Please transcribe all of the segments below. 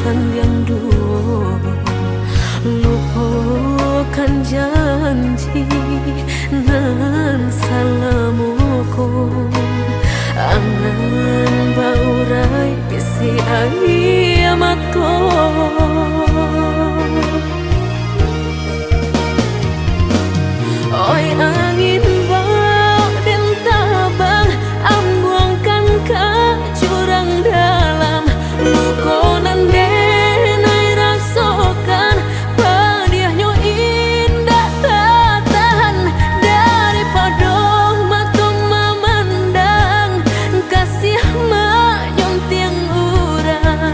sandiandu, lupakan janji nan salamuku, angan baurai bisi ayamatku. Oi angin bau dan tabang, ambuangkan ke jurang dalam, lukonan denai rasakan, padiahnya indah tak tahan, daripada mata memandang kasih mayong tiang urang.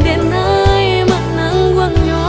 denai manangguangnya.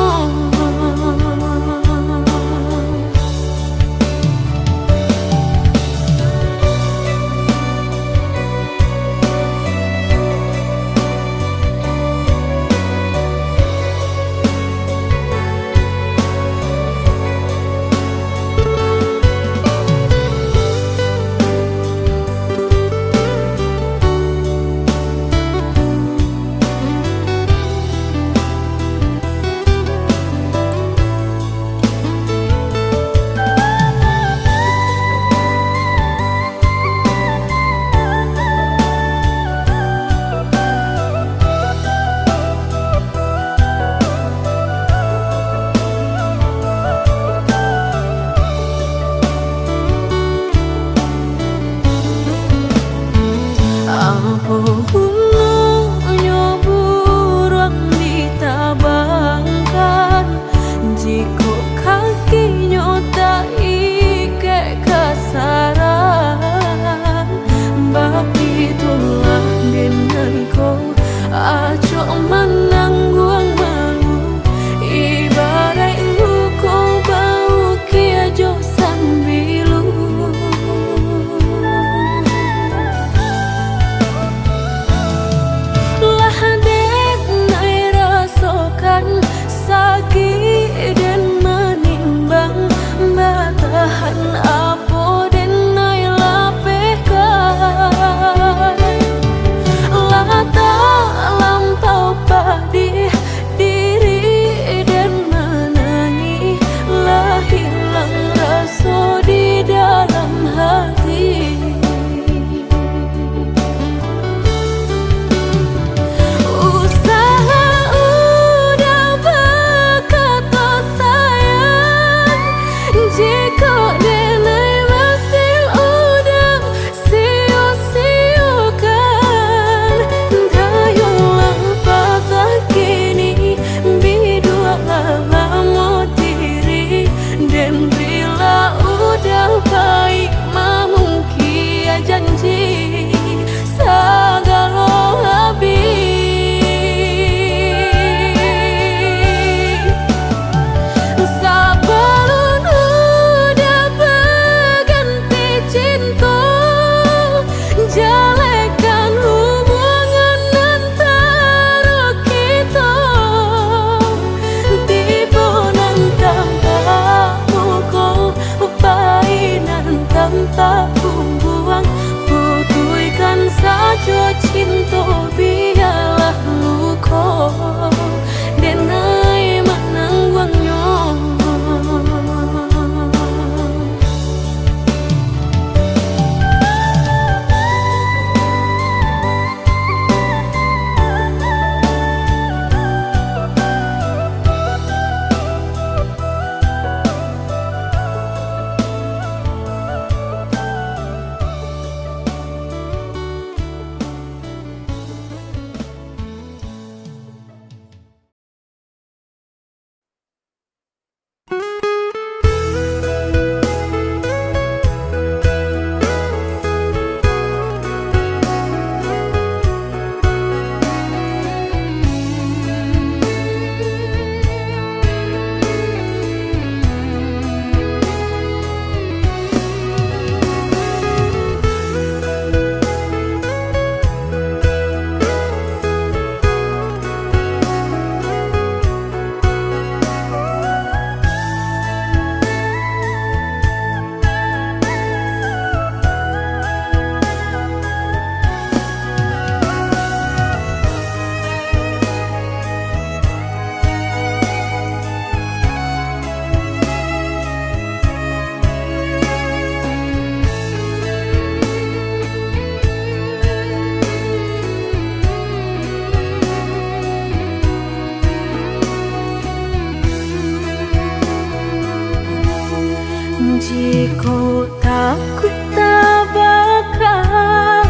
Jika takut tak bakal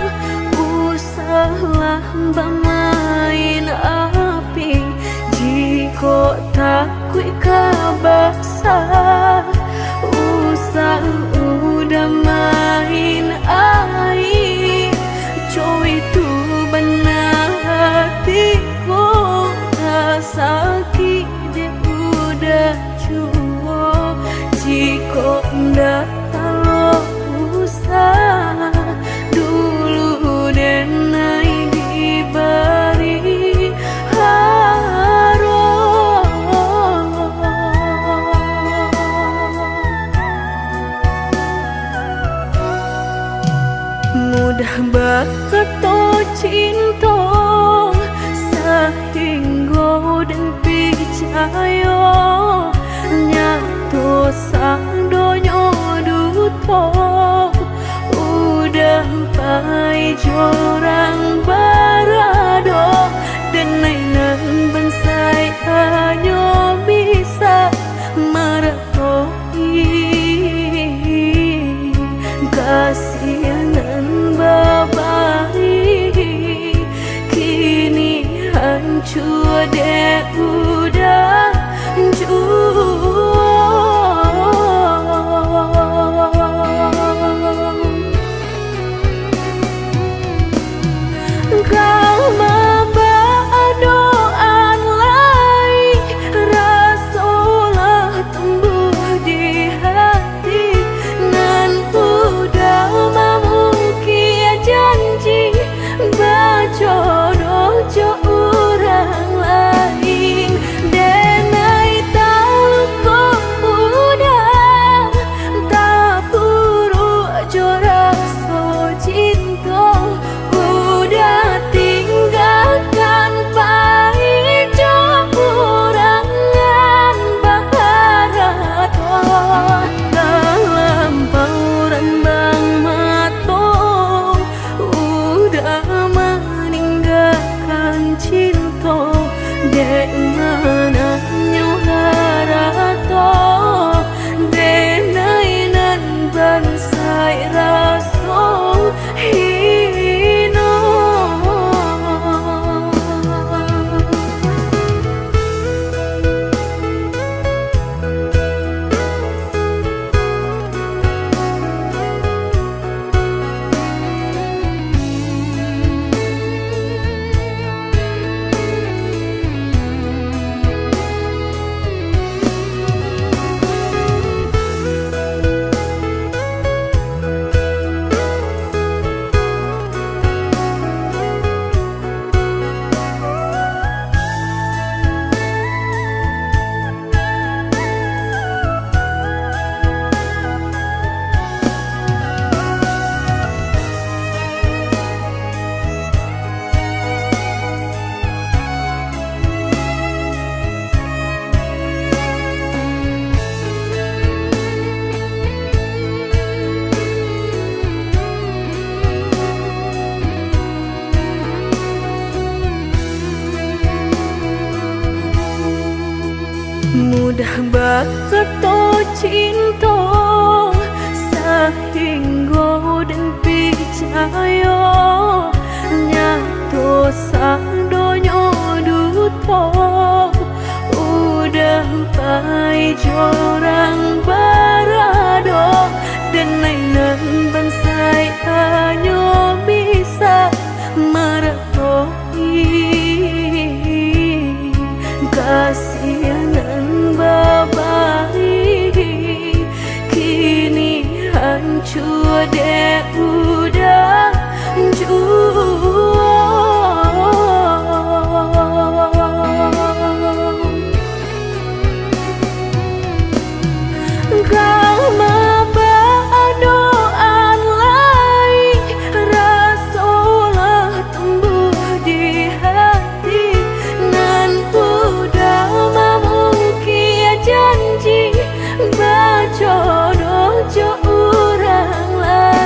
usahlah bermain api. Jika takut kabasa usah udah main air. Coy itu benar hati picayo nyato sang donyo duto udah pai jorang barado dan nainan bansai hanya bisa meratoi kasihanan babai kini hancur deh udah kau membawa doan lain rasulah tumbuh di hati nan udah memukir janji berjodoh jo orang lain denai tahu kau udah tak buru jo rasa cinta udah tinggalkan pahit jo kurangan baharato dalam pauran bang mato udah meninggalkan cinta dek mana nyuharato denai nan bansai raso hino mudah berketo cinta sehingga dan picayo nyato sang donyo duto udah pai jorang barado dan nainan bansai hanya bisa meratoi kasihanan babai kini hancur deh udah kau membawa doan lain rasulah tumbuh di hati nan udah memukir janji berjodoh jo orang lain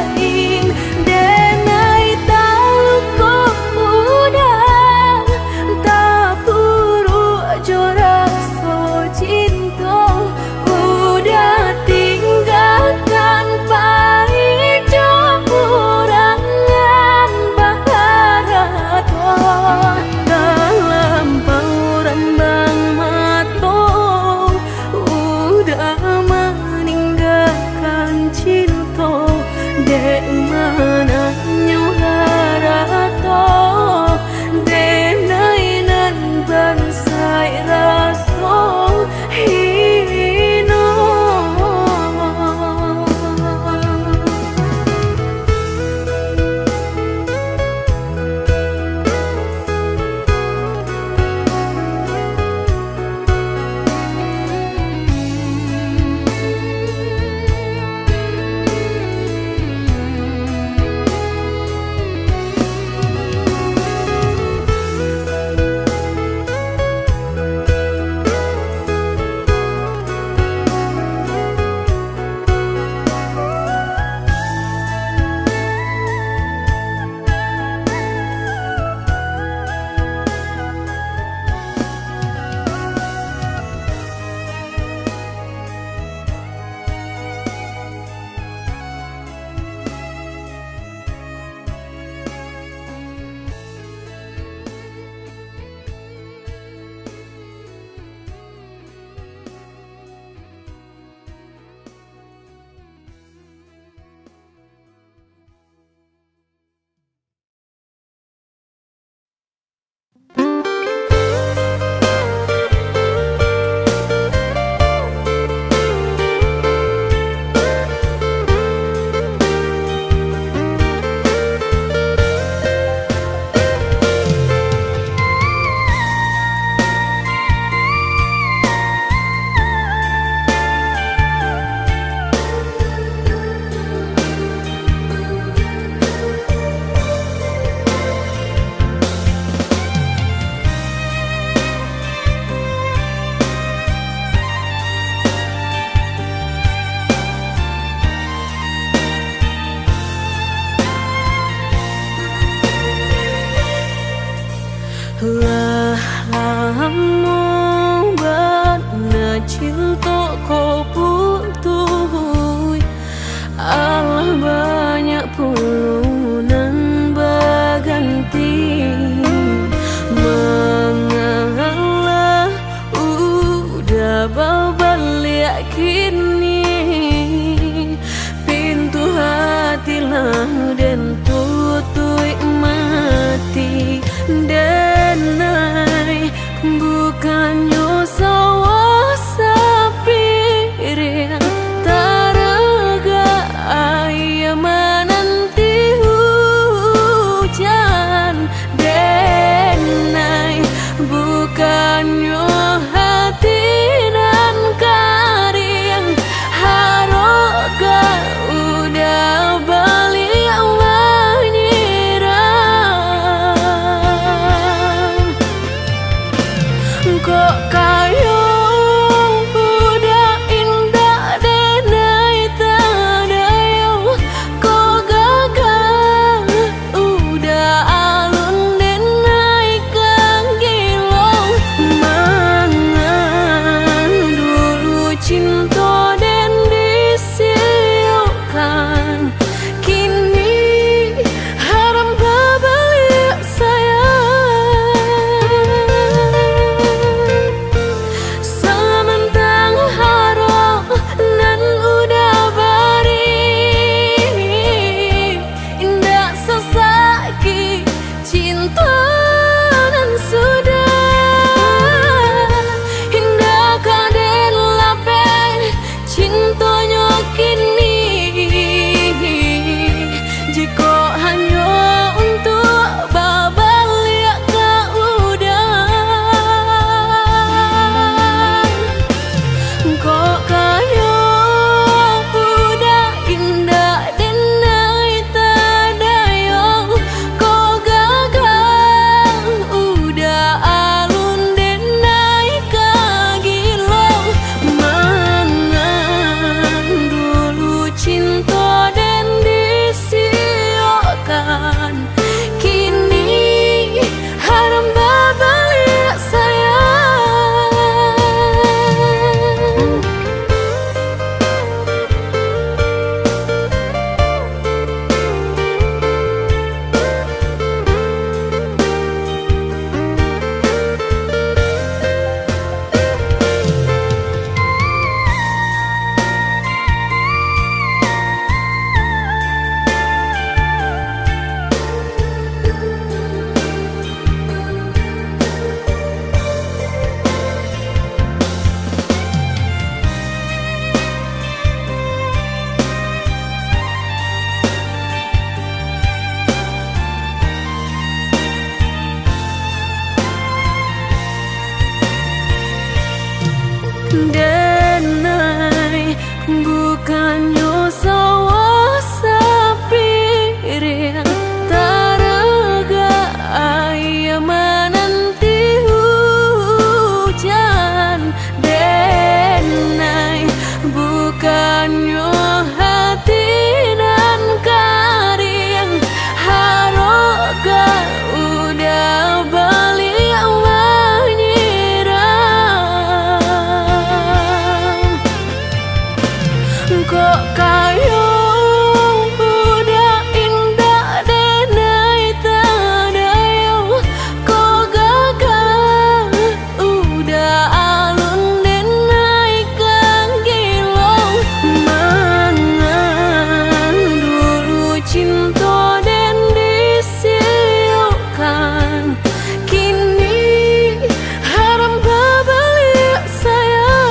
babalik kini, pintu hati lang dan tutui mati. Denai bukannya sawah sapiring taraga ayam menanti hujan. Denai bukannya hati nan karing haroga udah balik menyerang. Kok kayo udah indah denai tadayo, kok gagal udah alun denai kang gilong. Mangan dulu cinta dan disiukan, kini haram babalik sementang haro nan udah bari indah sesaki cinta nan sudah indah kaden lapen cintonya kini. Jika hanya untuk babalik ke udang, kok kayo udah indah denai tadayo, kok gagal udah alun denai kagilong. Mangan dulu cinta dan disiokkan, kini haram babalik sayang. Denai bukannya sawah sapiring taraga ayam menanti hujan. Denai bukannya hati nan karing haroga udah balik menyerang. Kok kayo udah indah denai tadayo, kok gagal udah alun denai kang gilong. Mangan dulu cinta dan disiukan, kini haram babalik sayang.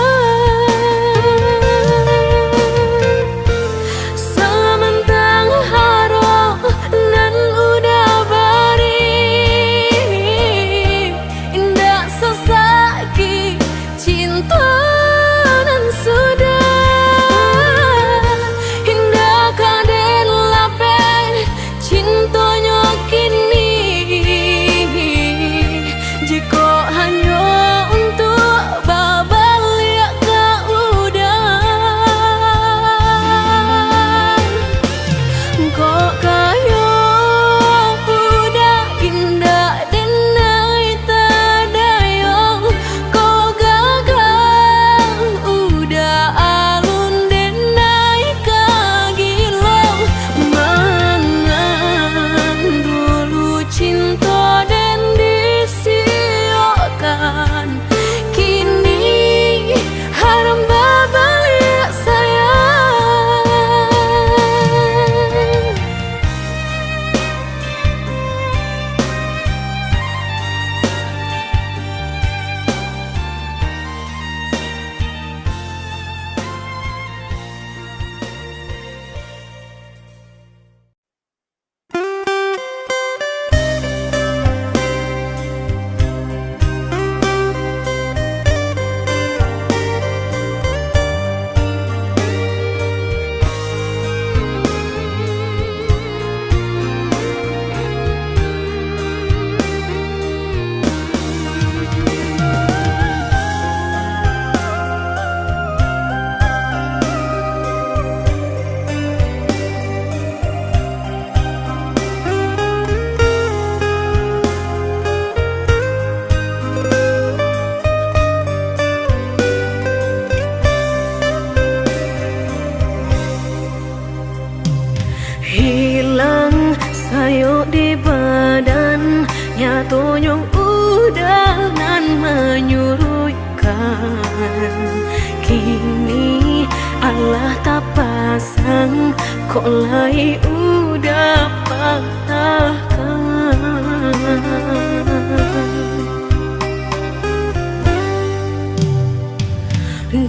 Allah tak pasang, kok lai udah patahkan.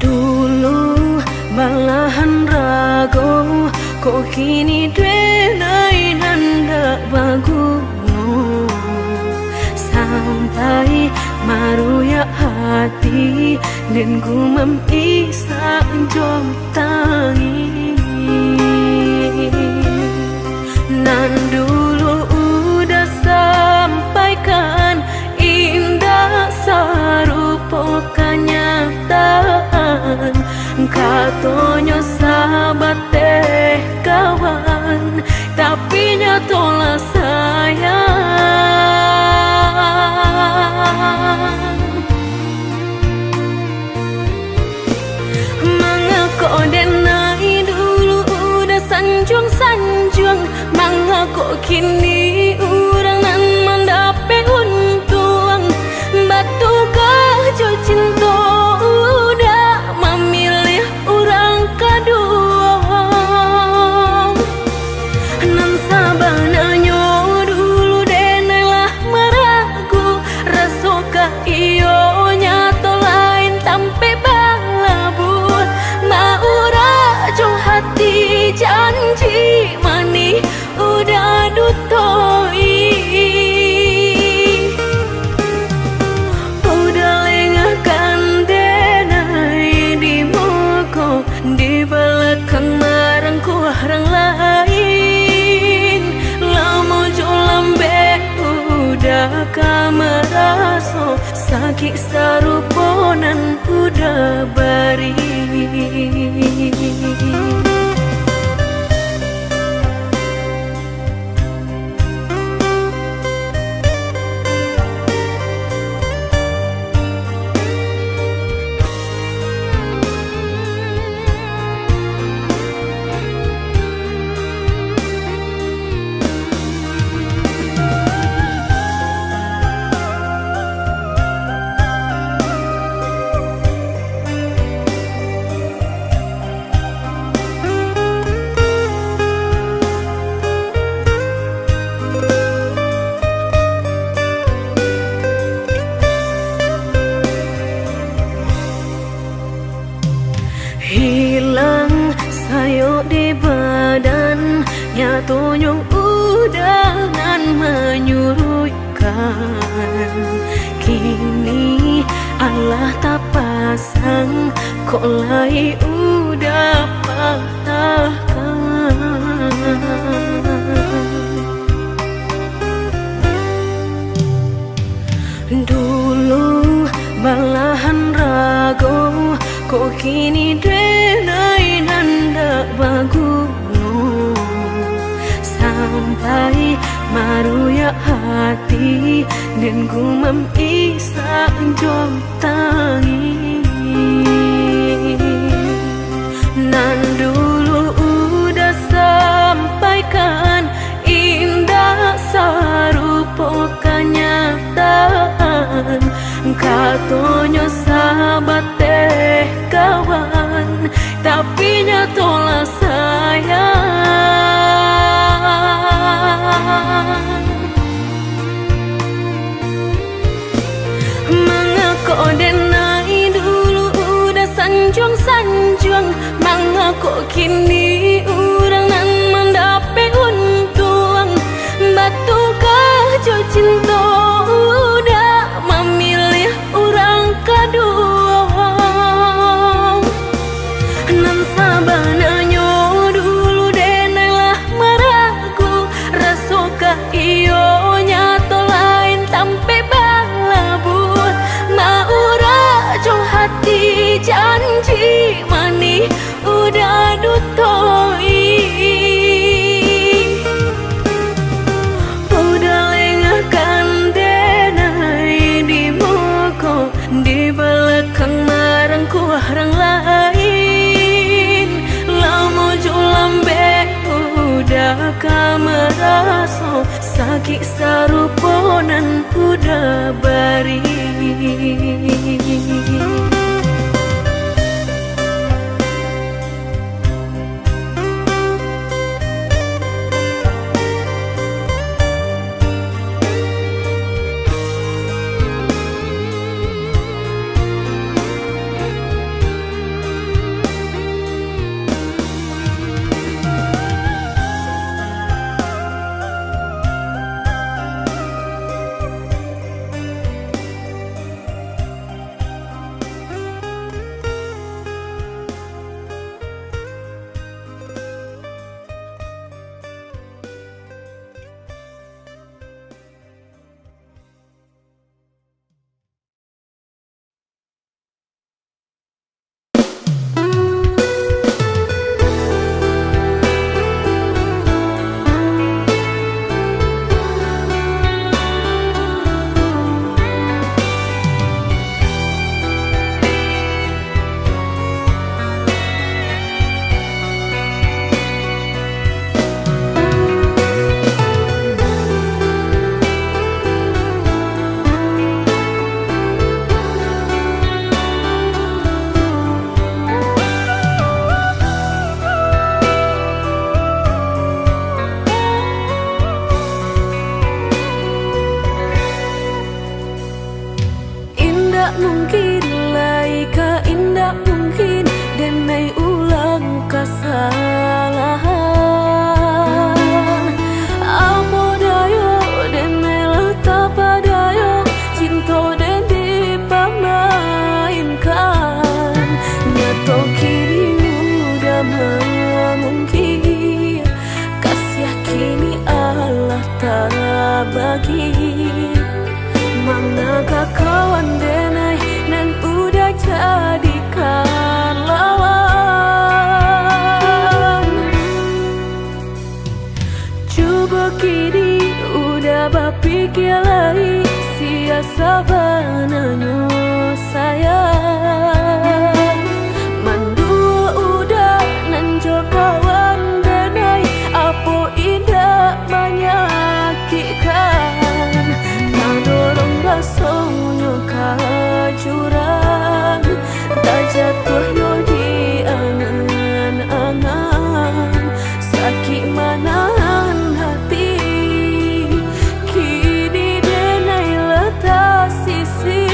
Dulu malahan ragu, kok kini denai nanda baguno. Sampai maruya hati dan gumam isa jom tangi. Nan dulu udah sampaikan indah sarupo kenyataan. Katonyo sahabat teh kawan, tapi nyatolah sayang. Mengaku denai dulu udah sanjung-sanjung, mengaku kini orang nan mendapat untung. Batu kajo cinta udah memilih orang kedua. Nan sabananya dulu denailah meragu, rasukah iyo nyato lain tampe balabu. Mau rajo hati janji mani udah dutoi. Udah lengahkan denai di muka, di belakang marangku orang lain. Lama jolambe udah kameraso, sakit saruponan udah bari. Hilang sayo di badan, nyatanya udah nan menyurutkan. Kini Allah tak pasang, kok lai udah patahkan. Dulu malahan ragu, kok kini denai nanda baguno. Sampai maruya hati dan gumam isa jom tangi. Nan dulu udah sampaikan indah sarupo kenyataan. Katonyo sahabat teh kawan, tapi nyatolah sayang. Mengaku denai dulu udah sanjung-sanjung, mengaku kini orang nan mendapat untung. Batu kajo cinta udah memilih orang kedua. Nan sabananya dulu denailah meragu, rasukah iyo nyato lain tampe balabu. Mau rajo hati janji mani udah dutoi. Udah lengahkan denai di muka, di belakang marangku orang lain. Lama jolambe udah kameraso, sakit saruponan udah bari. sabananyo sayang Mandu udah nanjo kawan denai Apo indah menyakitkan Nadorong rasonyo kajurang Tak jatuh yo di angan-angan Sakit manahan hati Kini denai letak sisi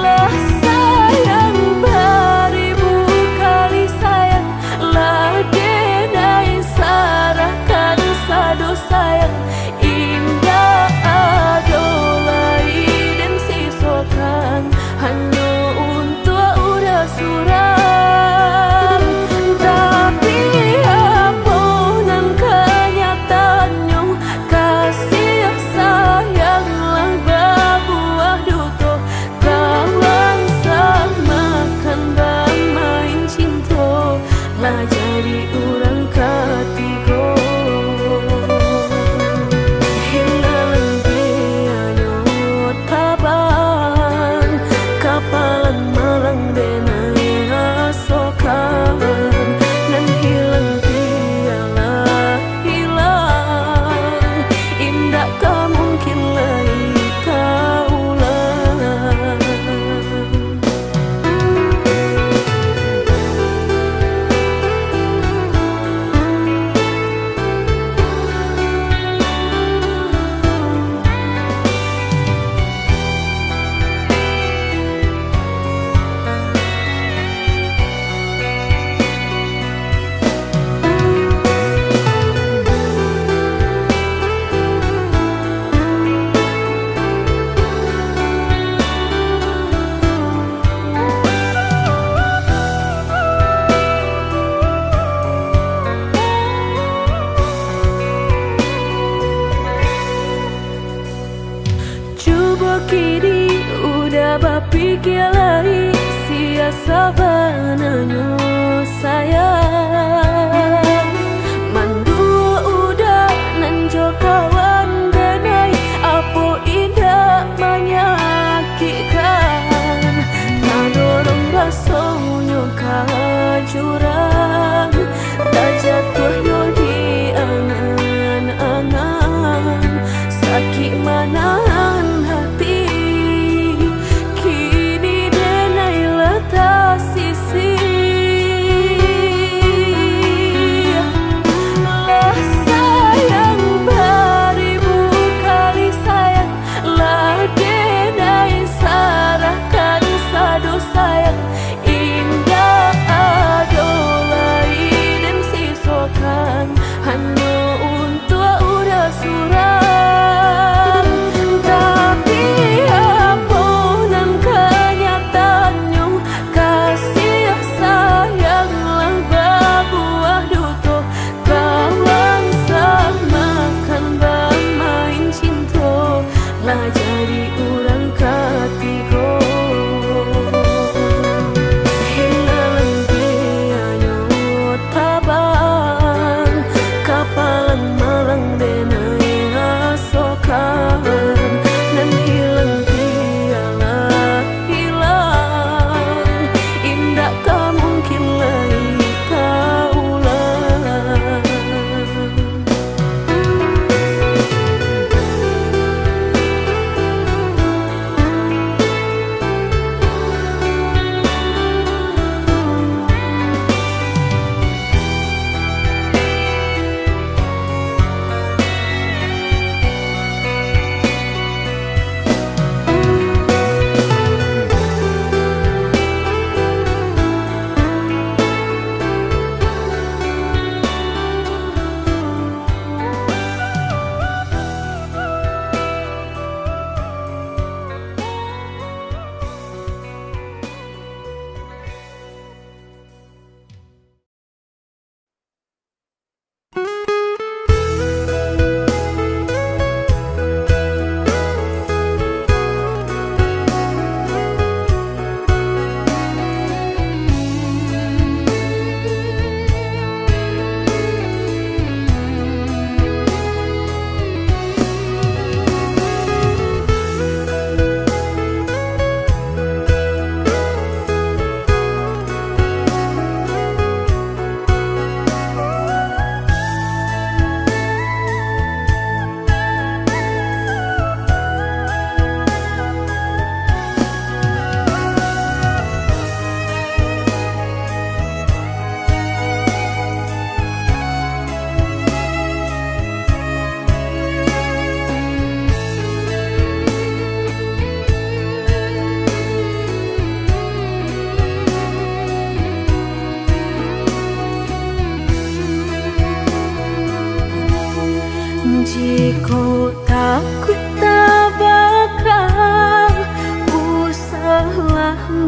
Lah sayang beribu kali sayang Lah denai sarahkan sadu sayang Indah adolai dan sisokan Hanya untuk udah suram Tapi apunan kenyataannya Kasih sayanglah berbuah duto Kawan samakan bermain cinta Lah jadi orang ketiga Hilang dia nyot kaban Kapalan malang denai asokan Dan hilang dialah hilang Indah kah mungkin lagi kaulang Coba kini udah berpikir lagi Sia sabananyo sayang Mandu udah nanjo kawan denai Apo indah menyakitkan Nadorong rasonyo kajurang Tak jatuh yo di angan-angan Sakit manahan hati Kini denai letak sisi Lah sayang beribu kali sayang Lah denai sarahkan sadu sayang Indah adolai dan sisokan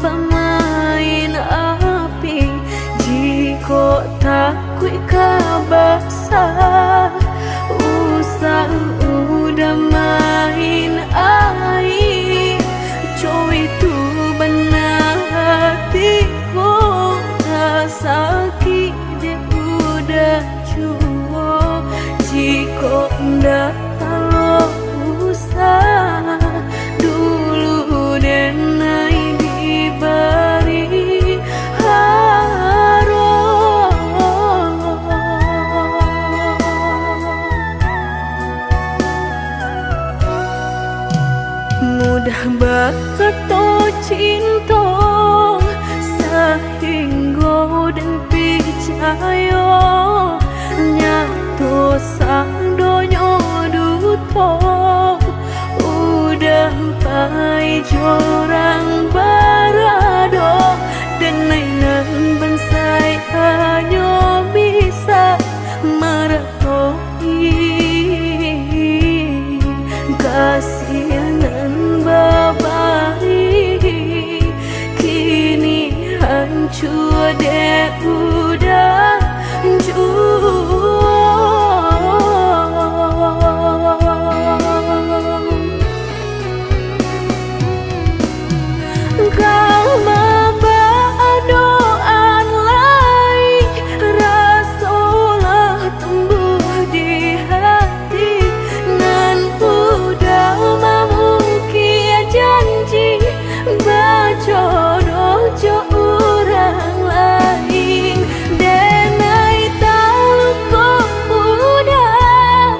bermain api, jika takut kabasa usang udah main air. Cow itu benar hatiku sakit dia udah cuo, jika ndak kalau usah dulu denai diberi haro. Mudah bakato cinta sehingga dan percaya nyato sang donyo duto udah pai jorang barado dan nainan bensai hanya bisa meratoi kasihanan babai kini hancur deh udah kau membadoan lain rasulah tumbuh di hati nan udah memukir janji bajodoh jo orang lain denai tahu kau udah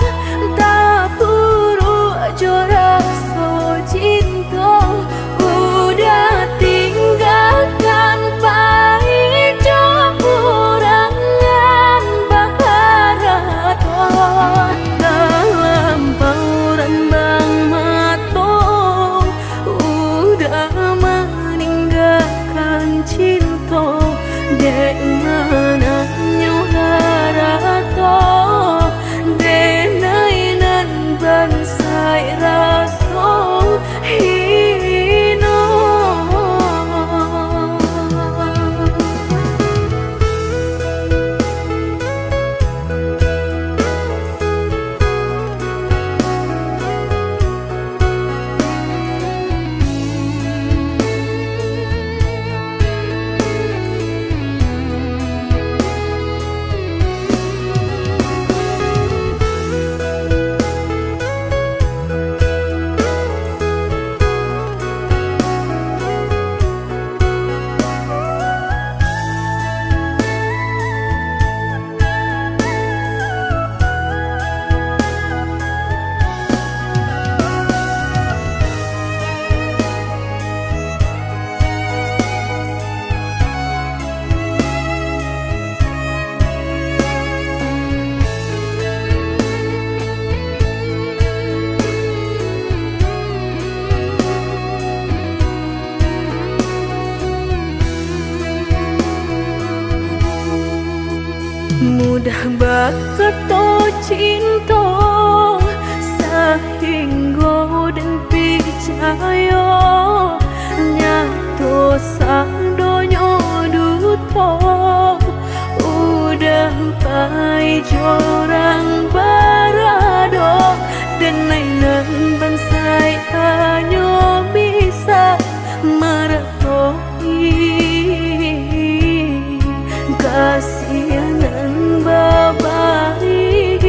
tak buru jorak so cinta udah tinggalkan pahit jo kurangan baharaton dalam pauran bang mato udah meninggalkan cinta dek mana nyuharato denai nan bansai raso hino. Mudah bakato cinta sehingga dan percaya nyato sang donyo duto udah pai jorang barado dan nainan bansai hanya bisa meratoi kasihanan babai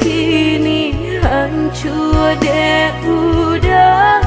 kini hancur deh udah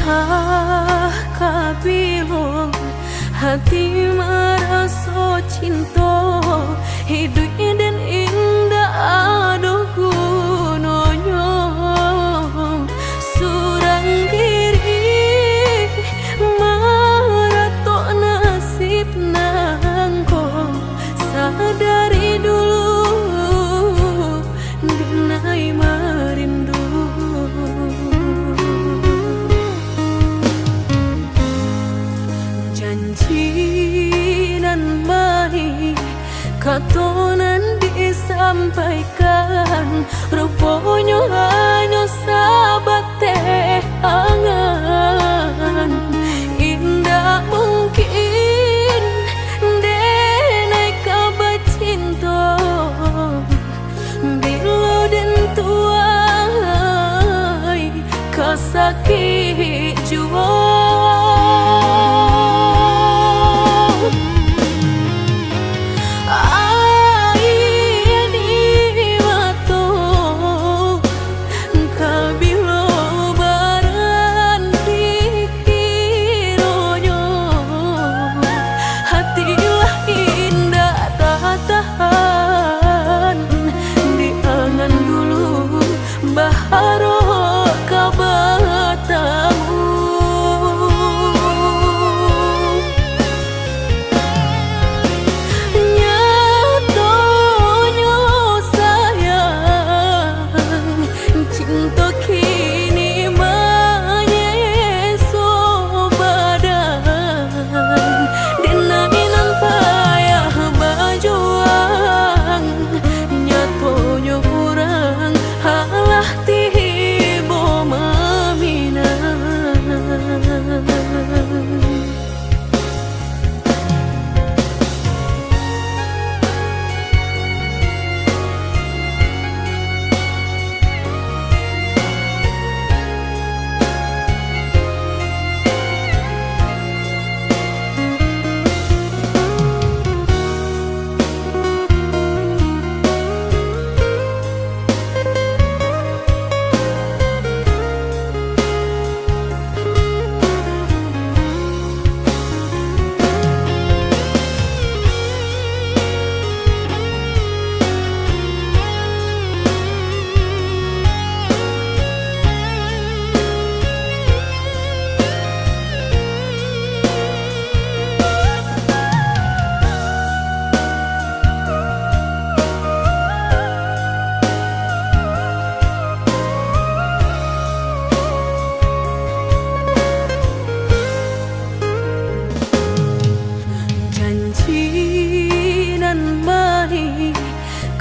Ah kabilo hati merasa cinta hidup dan indah aduh gunanya surang diri maratok nasib nangko sadari dulu dinai merindu janji nan baik katonan disampaikan rupanya hanya sahabat teh angan indah mungkin denai kabar cinta bila dan tuai kasakit jua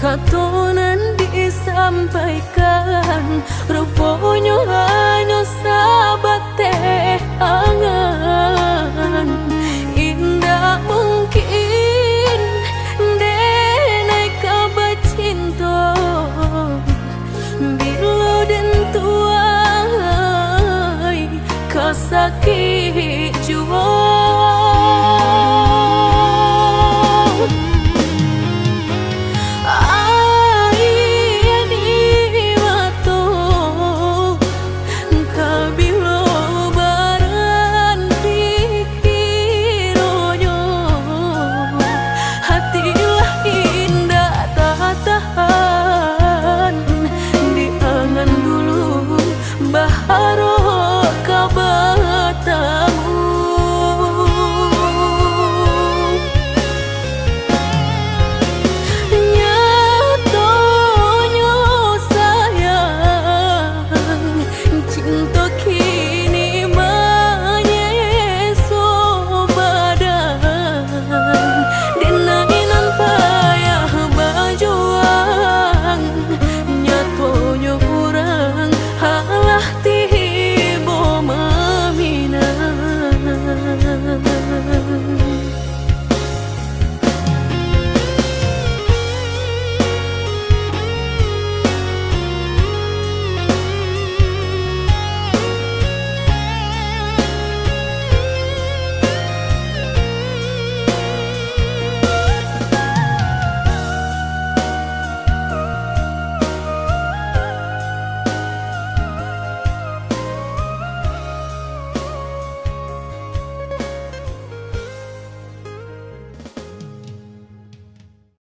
katonan disampaikan rupanya hanya sahabat teh angan indah mungkin denai kabar cinta bila dan tuai kasakit